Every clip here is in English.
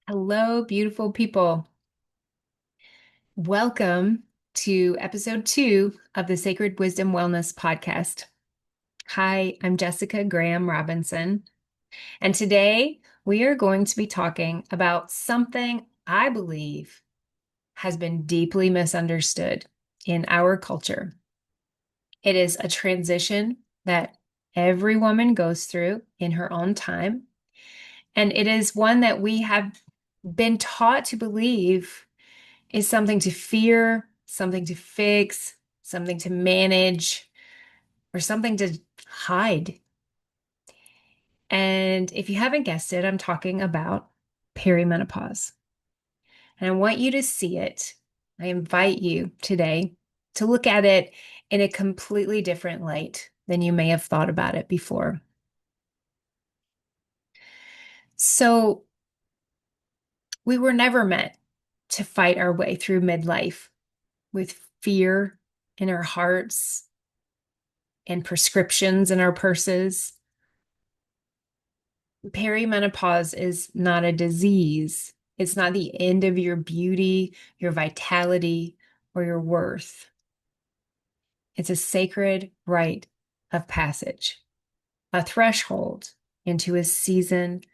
Hello, beautiful people. Welcome to episode 2 of the Sacred Wisdom Wellness Podcast. Hi, I'm Jessica Graham Robinson, and today we are going to be talking about something I believe has been deeply misunderstood in our culture. It is a transition that every woman goes through in her own time, and it is one that we have been taught to believe is something to fear, something to fix, something to manage, or something to hide. And if you haven't guessed it, I'm talking about perimenopause. And I want you to see it. I invite you today to look at it in a completely different light than you may have thought about it before. So, we were never meant to fight our way through midlife with fear in our hearts and prescriptions in our purses. Perimenopause is not a disease. It's not the end of your beauty, your vitality, or your worth. It's a sacred rite of passage, a threshold into a season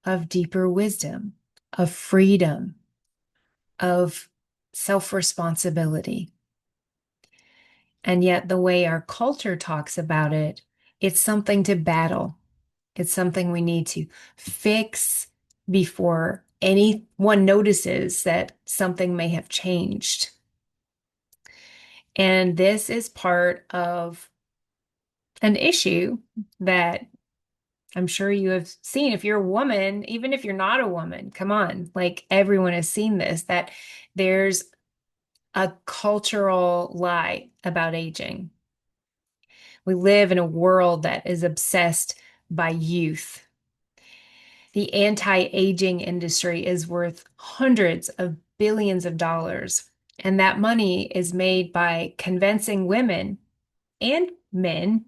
of deeper wisdom, of freedom, of self-responsibility. And yet, the way our culture talks about it, it's something to battle. It's something we need to fix before anyone notices that something may have changed. And this is part of an issue that I'm sure you have seen. If you're a woman, even if you're not a woman, come on, like everyone has seen this, that there's a cultural lie about aging. We live in a world that is obsessed by youth. The anti-aging industry is worth hundreds of billions of dollars, and that money is made by convincing women and men,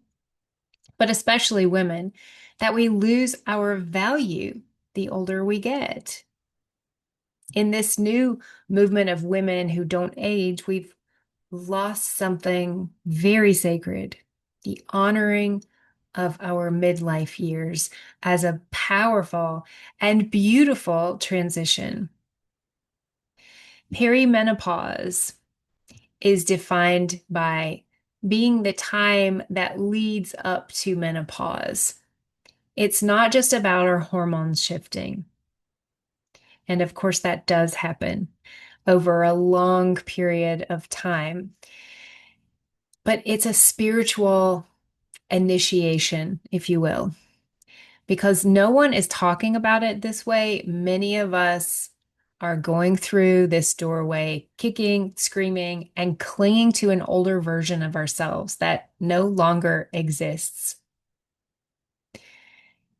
but especially women, that we lose our value the older we get. In this new movement of women who don't age, we've lost something very sacred, the honoring of our midlife years as a powerful and beautiful transition. Perimenopause is defined by being the time that leads up to menopause. It's not just about our hormones shifting. And of course, that does happen over a long period of time. But it's a spiritual initiation, if you will, because no one is talking about it this way. Many of us are going through this doorway, kicking, screaming, and clinging to an older version of ourselves that no longer exists.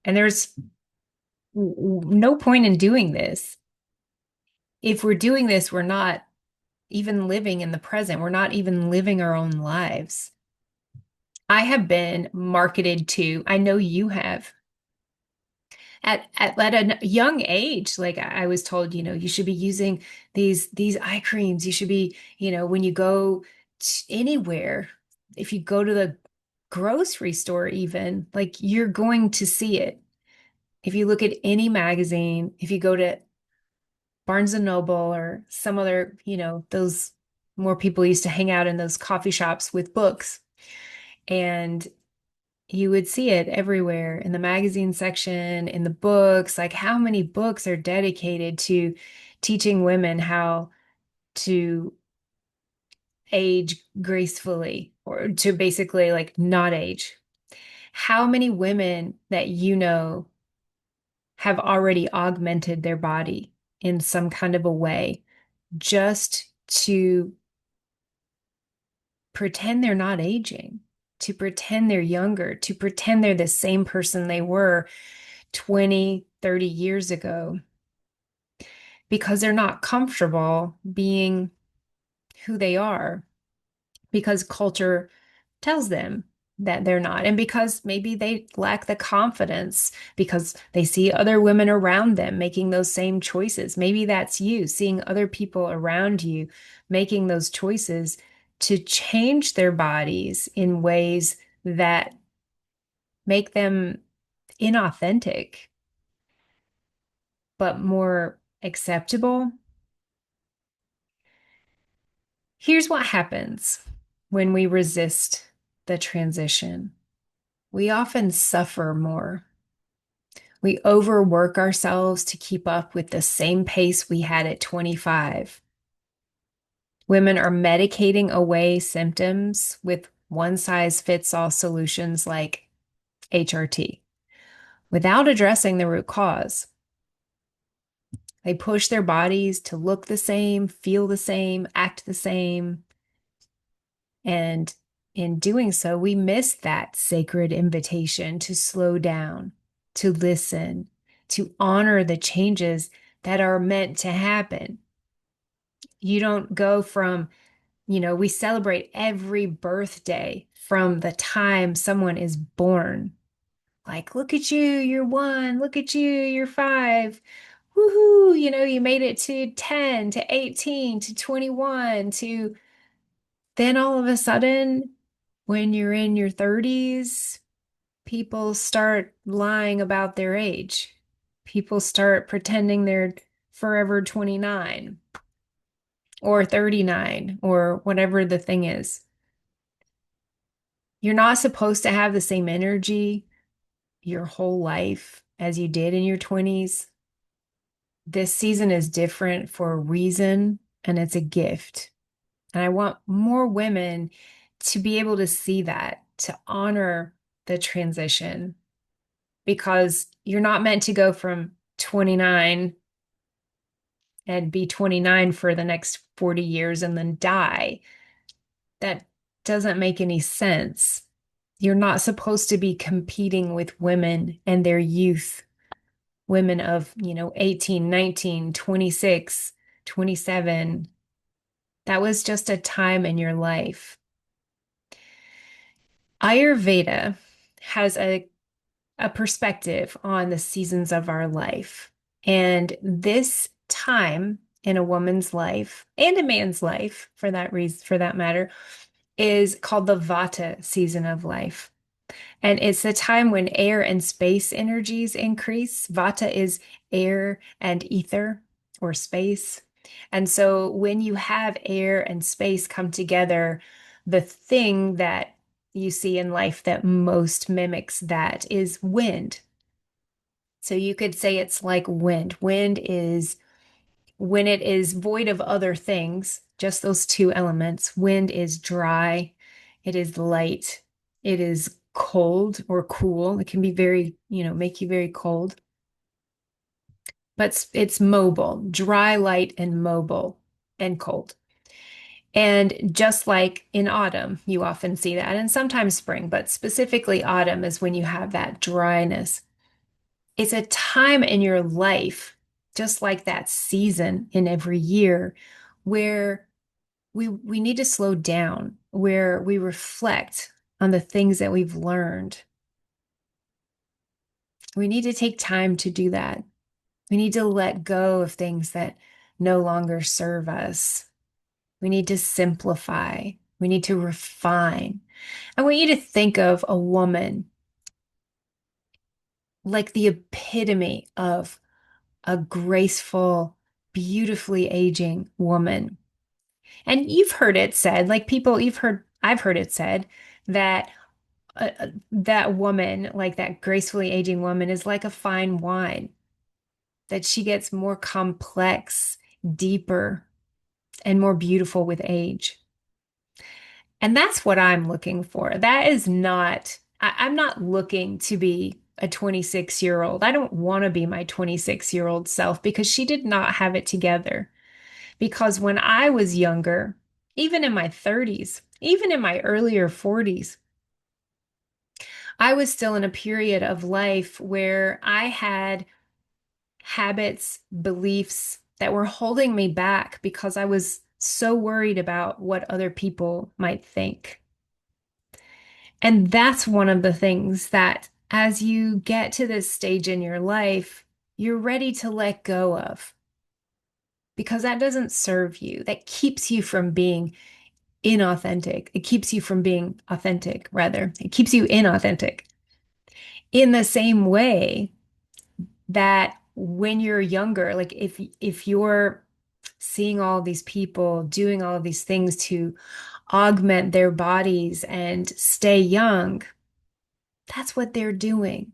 And there's no point in doing this. If we're doing this, we're not even living in the present. We're not even living our own lives. I have been marketed to, I know you have, at a young age. Like I was told, you should be using these eye creams. You should be, when you go anywhere, if you go to the grocery store, even, like, you're going to see it. If you look at any magazine, if you go to Barnes and Noble or some other, those more people used to hang out in those coffee shops with books, and you would see it everywhere in the magazine section, in the books. Like, how many books are dedicated to teaching women how to age gracefully, or to basically like not age? How many women that have already augmented their body in some kind of a way just to pretend they're not aging, to pretend they're younger, to pretend they're the same person they were 20, 30 years ago, because they're not comfortable being who they are, because culture tells them. that they're not. And because maybe they lack the confidence because they see other women around them making those same choices. Maybe that's you seeing other people around you making those choices to change their bodies in ways that make them inauthentic, but more acceptable. Here's what happens when we resist the transition. We often suffer more. We overwork ourselves to keep up with the same pace we had at 25. Women are medicating away symptoms with one size fits all solutions like HRT without addressing the root cause. They push their bodies to look the same, feel the same, act the same. And in doing so, we miss that sacred invitation to slow down, to listen, to honor the changes that are meant to happen. You don't go from, we celebrate every birthday from the time someone is born. Like, look at you, you're one, look at you, you're five. Woohoo, you made it to 10, to 18, to 21, to then all of a sudden, when you're in your 30s, people start lying about their age. People start pretending they're forever 29 or 39 or whatever the thing is. You're not supposed to have the same energy your whole life as you did in your 20s. This season is different for a reason, and it's a gift. And I want more women to be able to see that, to honor the transition, because you're not meant to go from 29 and be 29 for the next 40 years and then die. That doesn't make any sense. You're not supposed to be competing with women and their youth, women of, 18, 19, 26, 27. That was just a time in your life. Ayurveda has a perspective on the seasons of our life. And this time in a woman's life and a man's life, for that reason, for that matter, is called the Vata season of life. And it's the time when air and space energies increase. Vata is air and ether or space. And so when you have air and space come together, the thing that you see in life that most mimics that is wind. So you could say it's like wind. Wind is when it is void of other things, just those two elements. Wind is dry, it is light, it is cold or cool. It can be very, make you very cold, but it's mobile, dry, light, and mobile and cold. And just like in autumn, you often see that, and sometimes spring, but specifically autumn is when you have that dryness. It's a time in your life, just like that season in every year, where we need to slow down, where we reflect on the things that we've learned. We need to take time to do that. We need to let go of things that no longer serve us. We need to simplify. We need to refine. I want you to think of a woman like the epitome of a graceful, beautifully aging woman. And you've heard it said, like people, I've heard it said that that woman, like that gracefully aging woman, is like a fine wine, that she gets more complex, deeper, and more beautiful with age. And that's what I'm looking for. That is not, I'm not looking to be a 26-year-old. I don't want to be my 26-year-old self because she did not have it together. Because when I was younger, even in my 30s, even in my earlier 40s, I was still in a period of life where I had habits, beliefs that were holding me back because I was so worried about what other people might think. And that's one of the things that as you get to this stage in your life, you're ready to let go of because that doesn't serve you. That keeps you from being inauthentic. It keeps you from being authentic, rather. It keeps you inauthentic. In the same way that when you're younger, like if you're seeing all these people doing all of these things to augment their bodies and stay young, that's what they're doing.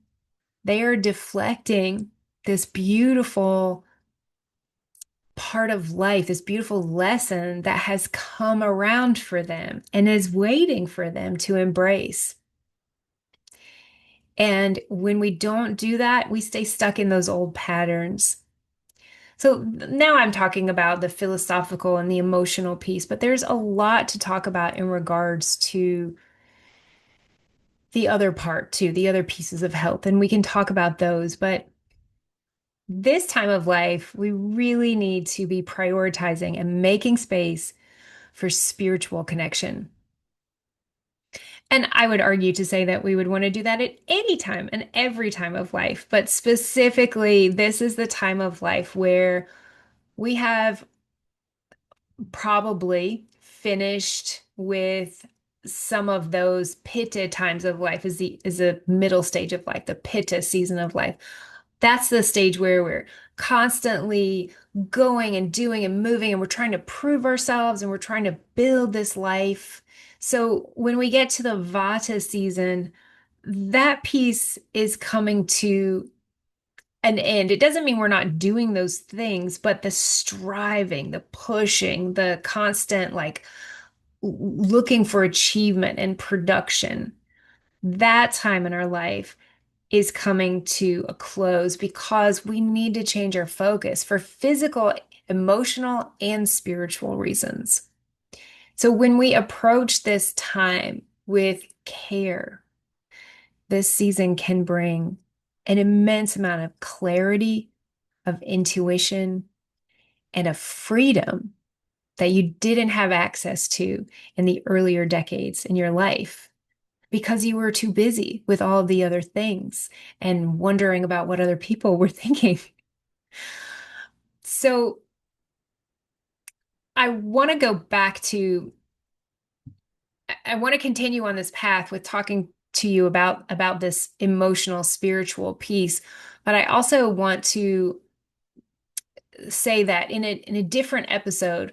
They are deflecting this beautiful part of life, this beautiful lesson that has come around for them and is waiting for them to embrace. And when we don't do that, we stay stuck in those old patterns. So now I'm talking about the philosophical and the emotional piece, but there's a lot to talk about in regards to the other part too, the other pieces of health, and we can talk about those. But this time of life, we really need to be prioritizing and making space for spiritual connection. And I would argue to say that we would want to do that at any time and every time of life. But specifically, this is the time of life where we have probably finished with some of those pitta times of life is a middle stage of life, the pitta season of life. That's the stage where we're constantly going and doing and moving, and we're trying to prove ourselves and we're trying to build this life. So when we get to the Vata season, that piece is coming to an end. It doesn't mean we're not doing those things, but the striving, the pushing, the constant like looking for achievement and production, that time in our life is coming to a close because we need to change our focus for physical, emotional, and spiritual reasons. So when we approach this time with care, this season can bring an immense amount of clarity, of intuition, and of freedom that you didn't have access to in the earlier decades in your life because you were too busy with all of the other things and wondering about what other people were thinking. So I want to go back to, I want to continue on this path with talking to you about this emotional spiritual piece, but I also want to say that in a different episode,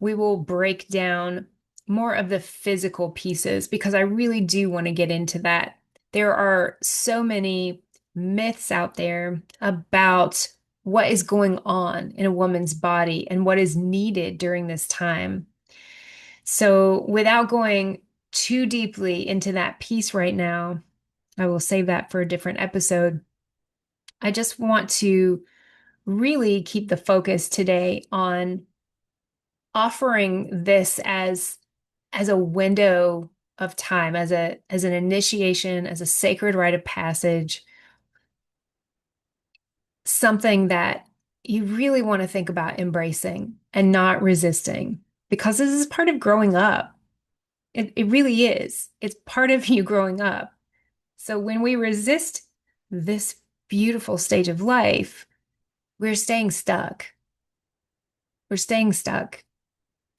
we will break down more of the physical pieces because I really do want to get into that. There are so many myths out there about what is going on in a woman's body and what is needed during this time. So, without going too deeply into that piece right now, I will save that for a different episode. I just want to really keep the focus today on offering this as a window of time, as an initiation, as a sacred rite of passage, something that you really want to think about embracing and not resisting, because this is part of growing up. It really is. It's part of you growing up. So when we resist this beautiful stage of life, we're staying stuck. We're staying stuck.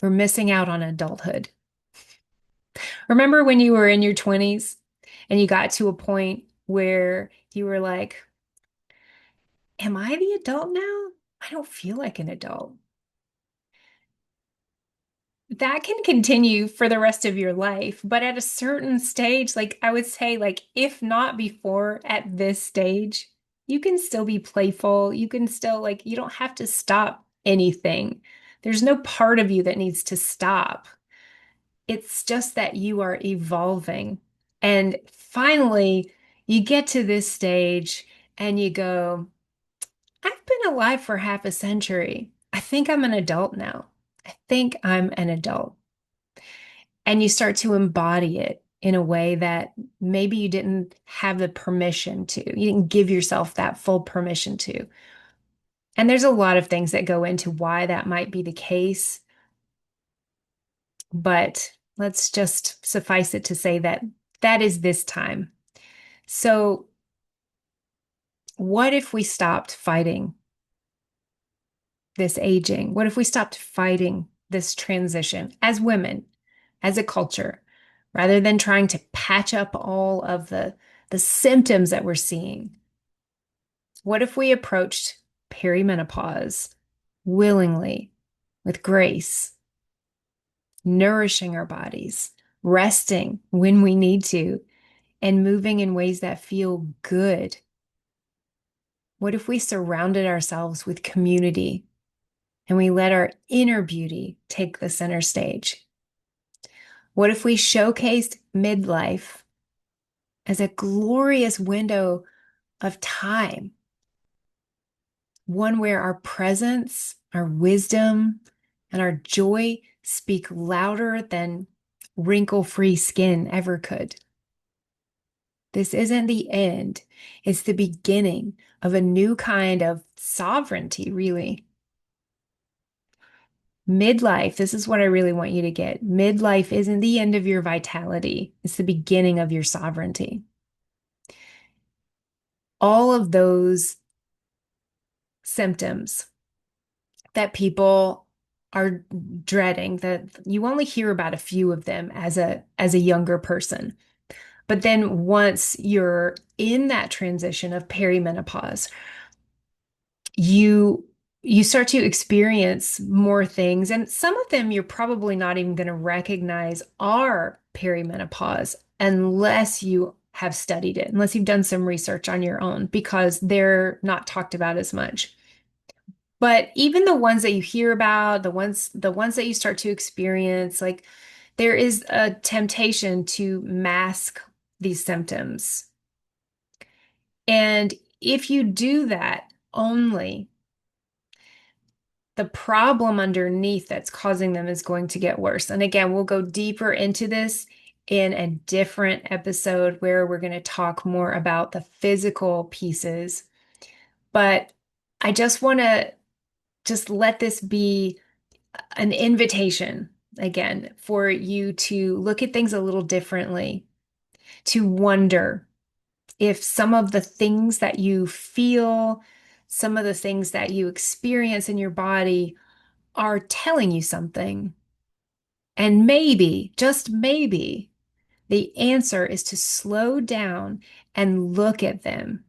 We're missing out on adulthood. Remember when you were in your 20s and you got to a point where you were like, am I the adult now? I don't feel like an adult. That can continue for the rest of your life, but at a certain stage, like I would say, like if not before at this stage, you can still be playful. You can still like, you don't have to stop anything. There's no part of you that needs to stop. It's just that you are evolving. And finally, you get to this stage and you go, I've been alive for half a century. I think I'm an adult now. I think I'm an adult. And you start to embody it in a way that maybe you didn't have the permission to. You didn't give yourself that full permission to. And there's a lot of things that go into why that might be the case. But let's just suffice it to say that That is this time. So, what if we stopped fighting this aging? What if we stopped fighting this transition as women, as a culture, rather than trying to patch up all of the symptoms that we're seeing? What if we approached perimenopause willingly, with grace, nourishing our bodies, resting when we need to, and moving in ways that feel good? What if we surrounded ourselves with community and we let our inner beauty take the center stage? What if we showcased midlife as a glorious window of time, one where our presence, our wisdom, and our joy speak louder than wrinkle-free skin ever could? This isn't the end, it's the beginning of a new kind of sovereignty, really. Midlife, this is what I really want you to get. Midlife isn't the end of your vitality, it's the beginning of your sovereignty. All of those symptoms that people are dreading, that you only hear about a few of them as a younger person. But then once you're in that transition of perimenopause, you you start to experience more things, and some of them you're probably not even going to recognize are perimenopause unless you have studied it, unless you've done some research on your own, because they're not talked about as much. But even the ones that you hear about, the ones that you start to experience, like there is a temptation to mask these symptoms. And if you do that only, the problem underneath that's causing them is going to get worse. And again, we'll go deeper into this in a different episode where we're going to talk more about the physical pieces. But I just want to just let this be an invitation again for you to look at things a little differently, to wonder if some of the things that you feel, some of the things that you experience in your body are telling you something. And maybe, just maybe, the answer is to slow down and look at them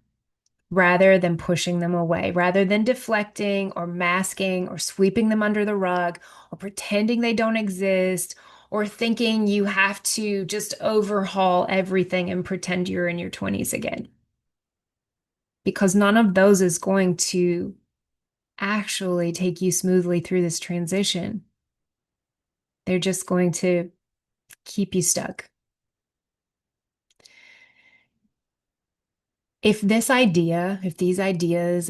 rather than pushing them away, rather than deflecting or masking or sweeping them under the rug or pretending they don't exist or thinking you have to just overhaul everything and pretend you're in your 20s again. Because none of those is going to actually take you smoothly through this transition. They're just going to keep you stuck. If these ideas,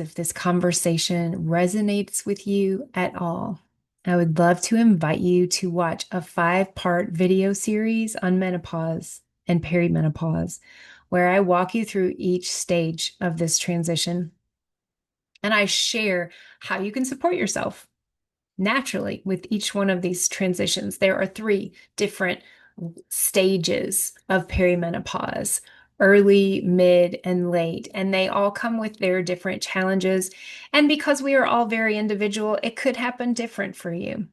if this conversation resonates with you at all, I would love to invite you to watch a 5-part video series on menopause and perimenopause, where I walk you through each stage of this transition. And I share how you can support yourself naturally with each one of these transitions. There are 3 different stages of perimenopause: early, mid, and late. And they all come with their different challenges. And because we are all very individual, it could happen different for you.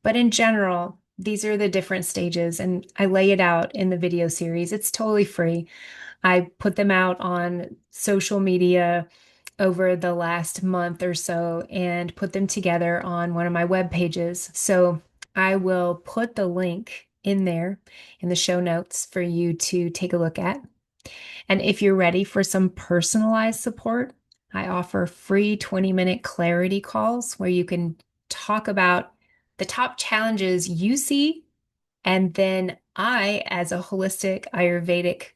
But in general, these are the different stages. And I lay it out in the video series. It's totally free. I put them out on social media over the last month or so and put them together on one of my web pages. So I will put the link in there in the show notes for you to take a look at. And if you're ready for some personalized support, I offer free 20-minute clarity calls where you can talk about the top challenges you see. And then I, as a holistic Ayurvedic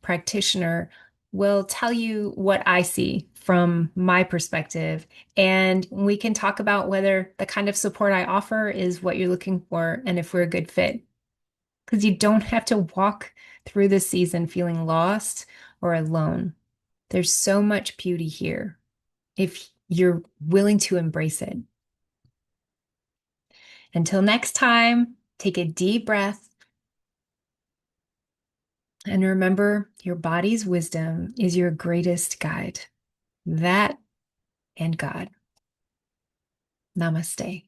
practitioner, will tell you what I see from my perspective. And we can talk about whether the kind of support I offer is what you're looking for and if we're a good fit. Because you don't have to walk through this season feeling lost or alone. There's so much beauty here if you're willing to embrace it. Until next time, take a deep breath And remember, your body's wisdom is your greatest guide. That and God. Namaste.